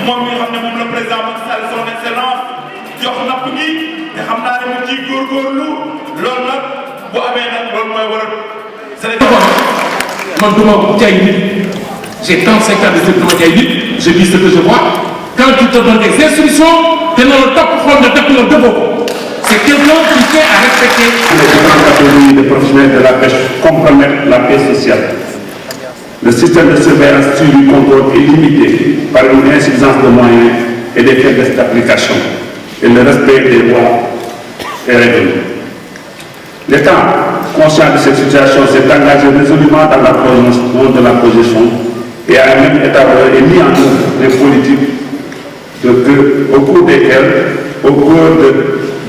moom mi nga xam ne moom la président Macky Sall son excellence jox napp gi te xam naa ne mu ciy góorgóorlu loolu nag bu amee nag loolu mooy waral Sénégal. man du ma jaay nit j'ai 35 ans de service, du ma jaay nit je dis ce que je vois quand tu te donnes des instructions te na la topp xool nga def nga defoo ko c'est quelqu'un qui tient à respecter. Les différentes catégories de professionnels de la pêche compromettent la paix sociale. Le système de surveillance suivi contrôle est limité par une insuffisance de moyens et des faiblesses d'application et le respect des lois et règles. L'État, conscient de cette situation, s'est engagé résolument dans la promotion de la position et a même mis en œuvre des politiques au cours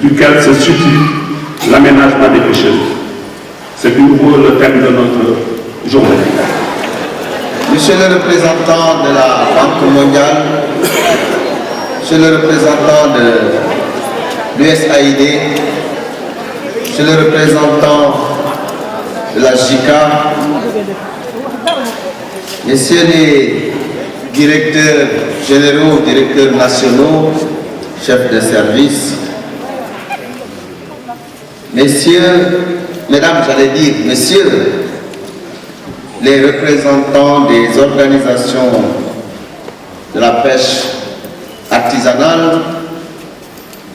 duquel se situe l'aménagement des pêcheurs. C'est de nouveau le thème de notre journée. Monsieur le représentant de la Banque mondiale, Monsieur le représentant de l'USAID, Monsieur le représentant de la JICA, Messieurs les directeurs généraux, directeurs nationaux, chefs de service, Mesdames, les représentants des organisations de la pêche artisanale,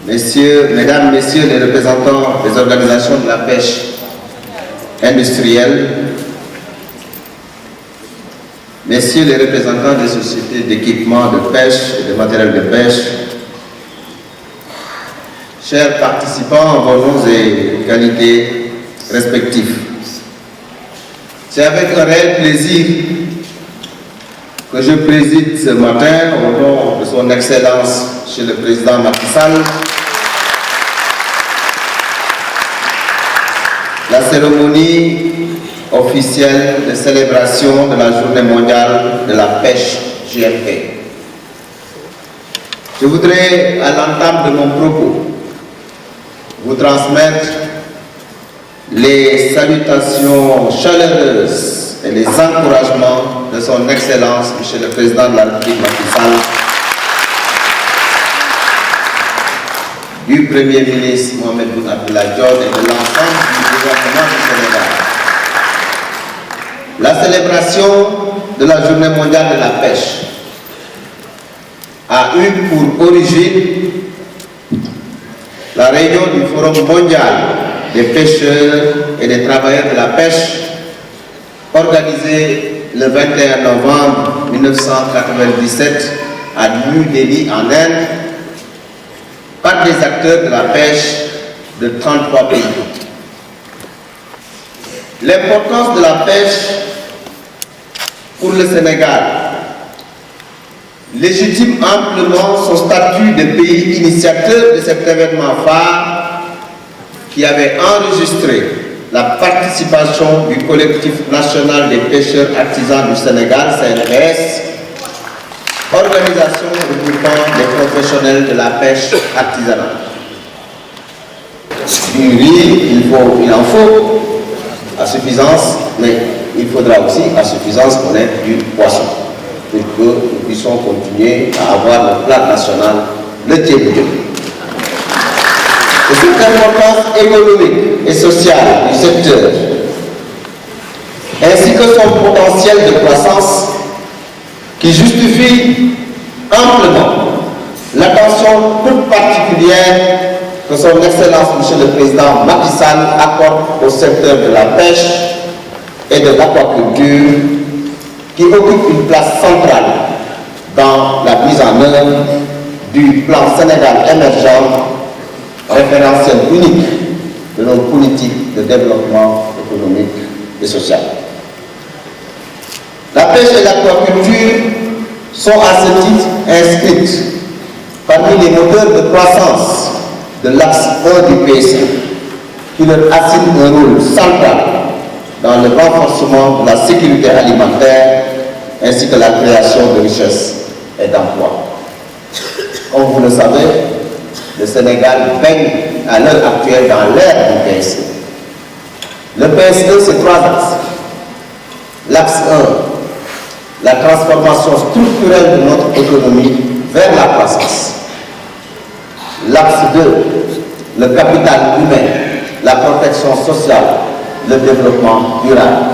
Mesdames, Messieurs les représentants des organisations de la pêche industrielle, Messieurs les représentants des sociétés d'équipement de pêche et de matériel de pêche, chers participants en vos noms et qualités respectifs, c'est avec un réel plaisir que je préside ce matin, au nom de son Excellence, Monsieur le Président Macky Sall, la cérémonie officielle de célébration de la Journée mondiale de la pêche GMP. Je voudrais, à l'entame de mon propos, vous transmettre les salutations chaleureuses et les encouragements de son Excellence, Monsieur le Président de la République Macky Sall, du Premier ministre Mohamed Boun Abdallah Dionne et de l'ensemble du gouvernement du Sénégal. La célébration de la Journée mondiale de la pêche a eu pour origine la réunion du Forum mondial des pêcheurs et des travailleurs de la pêche organisée le 21 novembre 1997 à New Delhi en Inde par des acteurs de la pêche de 33 pays. L'importance de la pêche pour le Sénégal légitime amplement son statut de pays initiateur de cet événement phare qui avait enregistré la participation du collectif national des pêcheurs artisans du Sénégal, CNPS, organisation regroupant les professionnels de la pêche artisanale. Du riz, il en faut à suffisance, mais il faudra aussi à suffisance qu'on ait du poisson pour que nous puissions continuer à avoir le plat national, le thiéboudiou. Et cette importance économique et sociale du secteur, ainsi que son potentiel de croissance qui justifie amplement l'attention toute particulière que son Excellence, Monsieur le Président Macky Sall, accorde au secteur de la pêche et de l'aquaculture qui occupe une place centrale dans la mise en œuvre du plan Sénégal émergent, référentiel unique de nos politiques de développement économique et social. La pêche et l'aquaculture sont à ce titre inscrites parmi les moteurs de croissance de l'axe 1 du PSE, qui leur assigne un rôle central dans le renforcement de la sécurité alimentaire ainsi que la création de richesses et d'emplois. Comme vous le savez, le Sénégal baigne à l'heure actuelle dans l'ère du PSE. Le PSE, c'est 3 axes. L'axe 1, la transformation structurelle de notre économie vers la croissance. L'axe 2, le capital humain, la protection sociale, le développement durable.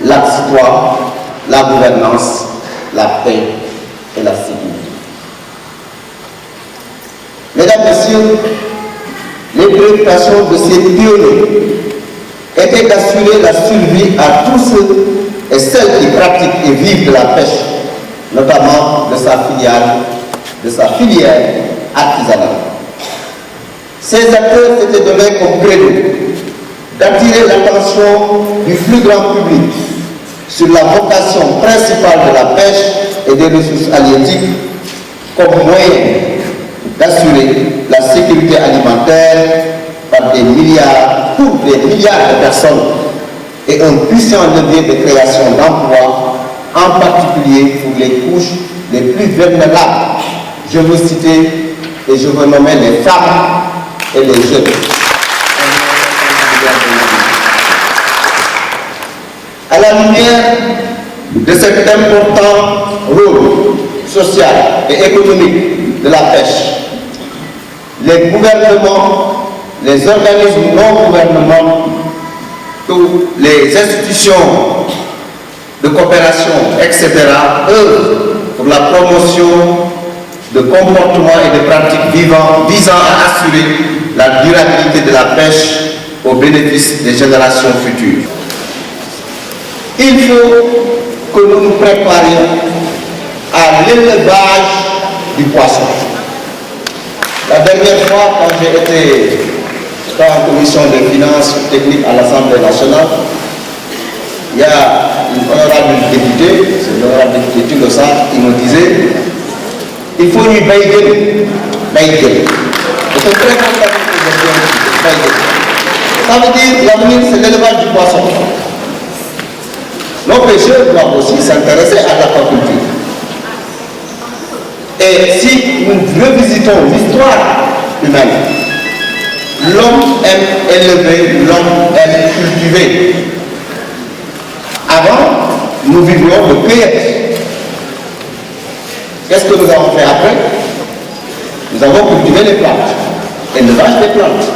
L'axe 3, la gouvernance, la paix et la sécurité. Mesdames, Messieurs, les préoccupations de ces pionniers étaient d'assurer la survie à tous ceux et celles qui pratiquent et vivent de la pêche, notamment de sa filière artisanale. Ces acteurs s'étaient donnés comme credo d'attirer l'attention du plus grand public sur la vocation principale de la pêche et des ressources halieutiques comme moyen d'assurer la sécurité alimentaire par des milliards, pour des milliards de personnes et un puissant levier de création d'emplois, en particulier pour les couches les plus vulnérables. Je veux citer et je veux nommer les femmes et les jeunes. À la lumière de cet important rôle social et économique de la pêche, les gouvernements, les organismes non gouvernementaux, les institutions de coopération, etc., œuvrent pour la promotion de comportements et de pratiques visant à assurer la durabilité de la pêche au bénéfice des générations futures. Il faut que nous nous préparions à l'élevage du poisson. La dernière fois, quand j'ai été en commission des finances techniques à l'Assemblée nationale, il y a une honorable députée, c'est l'honorable députée Tulosa, qui me disait il faut lui bailler. C'est très important que je vienne. Ça veut dire l'avenir, c'est l'élevage du poisson. Nos pêcheurs doivent aussi s'intéresser à l'aquaculture. Et si nous revisitons l'histoire humaine, l'homme aime élever, l'homme aime cultiver. Avant, nous vivions de cueillette. Qu'est-ce que nous avons fait après? Nous avons cultivé les plantes, élevage des plantes.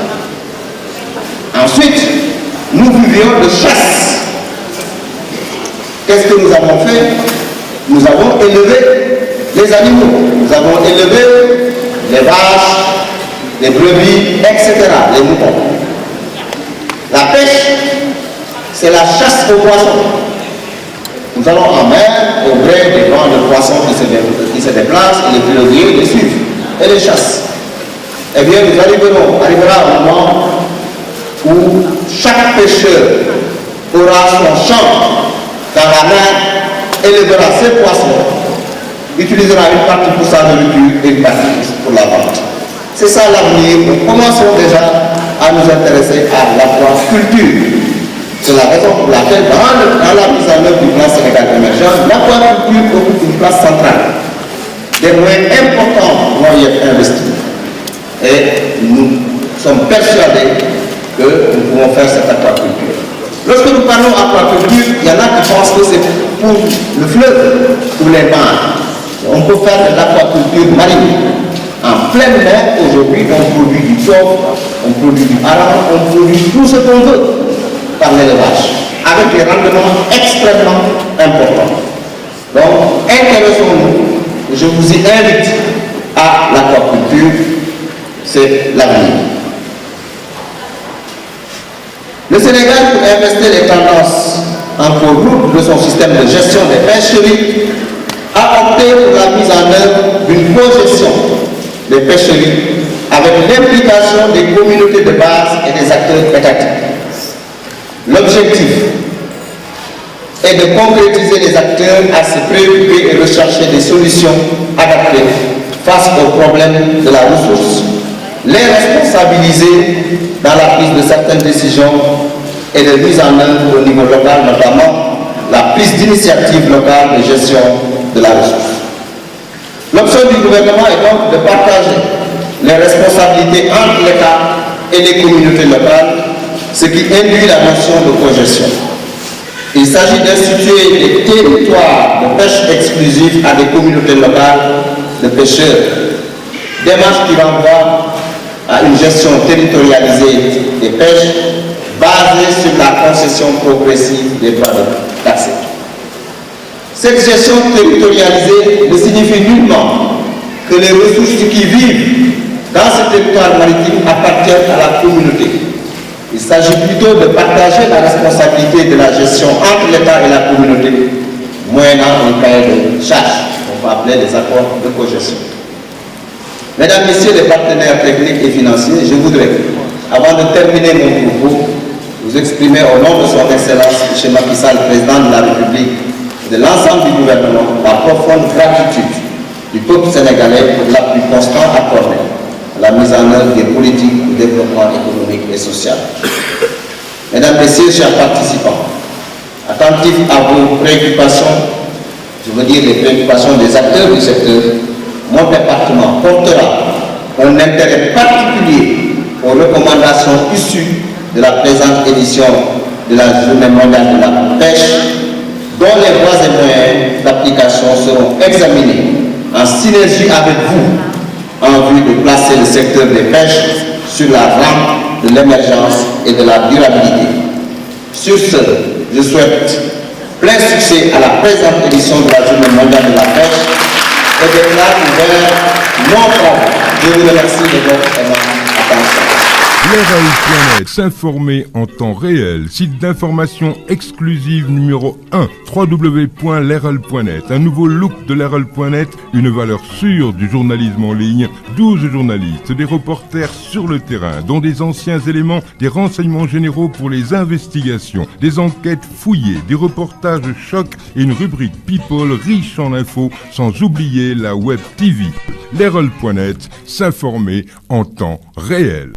Ensuite, nous vivions de chasse. Qu'est-ce que nous avons fait? Nous avons élevé les animaux. Nous avons élevé les vaches, les brebis, etc., les moutons. La pêche, c'est la chasse aux poissons. Nous allons en mer, au gré des bancs de poissons qui se déplacent, et les piroguiers les suivent et les chassent. Eh bien, nous arrivera un moment où chaque pêcheur aura son champ dans la mer, élèvera ses poissons, utilisera une partie pour sa nourriture et une partie pour la vente. C'est ça l'avenir. Nous commençons déjà à nous intéresser à l'aquaculture. C'est la raison pour laquelle, dans la mise en œuvre du plan Sénégal émergent, l'aquaculture occupe une place centrale. Des moyens importants vont y être investis. Et nous sommes persuadés que nous pouvons faire cette aquaculture. Lorsque nous parlons aquaculture, il y en a qui pensent que c'est pour le fleuve ou les mares. On peut faire de l'aquaculture marine. En pleine mer, aujourd'hui, on produit du coffre, on produit du hareng, on produit tout ce qu'on veut par l'élevage, avec des rendements extrêmement importants. Donc, intéressons-nous, je vous y invite à l'aquaculture, c'est l'avenir. Le Sénégal, pour investir les tendances encore lourdes de son système de gestion des pêcheries, a opté pour la mise en œuvre d'une cogestion des pêcheries avec l'implication des communautés de base et des acteurs étatiques. L'objectif est de concrétiser les acteurs à se préoccuper et rechercher des solutions adaptées face aux problèmes de la ressource, les responsabiliser dans la prise de certaines décisions et de mise en œuvre au niveau local, notamment la prise d'initiative locale de gestion de la ressource. L'option du gouvernement est donc de partager les responsabilités entre l'État et les communautés locales, ce qui induit la notion de cogestion. Il s'agit d'instituer des territoires de pêche exclusifs à des communautés locales de pêcheurs. Démarche qui renvoie à une gestion territorialisée des pêches basée sur la concession progressive des droits de taxer. Cette gestion territorialisée ne signifie nullement que les ressources qui vivent dans ce territoire maritime appartiennent à la communauté. Il s'agit plutôt de partager la responsabilité de la gestion entre l'État et la communauté, moyennant un cahier de charges, on peut appeler les accords de cogestion. Mesdames, Messieurs les partenaires techniques et financiers, je voudrais, avant de terminer mon propos, vous exprimer au nom de son Excellence, M. Macky Sall, Président de la République, et de l'ensemble du gouvernement, la profonde gratitude du peuple sénégalais pour l'appui constant accordé à la mise en œuvre des politiques de développement économique et social. Mesdames, Messieurs, chers participants, attentifs à vos préoccupations, je veux dire les préoccupations des acteurs du secteur, mon département portera un intérêt particulier aux recommandations issues de la présente édition de la Journée mondiale de la pêche, dont les voies et moyens d'application seront examinés en synergie avec vous en vue de placer le secteur des pêches sur la rampe de l'émergence et de la durabilité. Sur ce, je souhaite plein succès à la présente édition de la Journée mondiale de la pêche et déclare ouvert mon travail. Je vous remercie de votre attention. L'RL.net, s'informer en temps réel, site d'information exclusive numéro 1, www.l'RL.net, un nouveau look de l'RL.net, une valeur sûre du journalisme en ligne, 12 journalistes, des reporters sur le terrain, dont des anciens éléments, des renseignements généraux pour les investigations, des enquêtes fouillées, des reportages choc et une rubrique People riche en infos, sans oublier la Web TV. L'RL.net, s'informer en temps réel.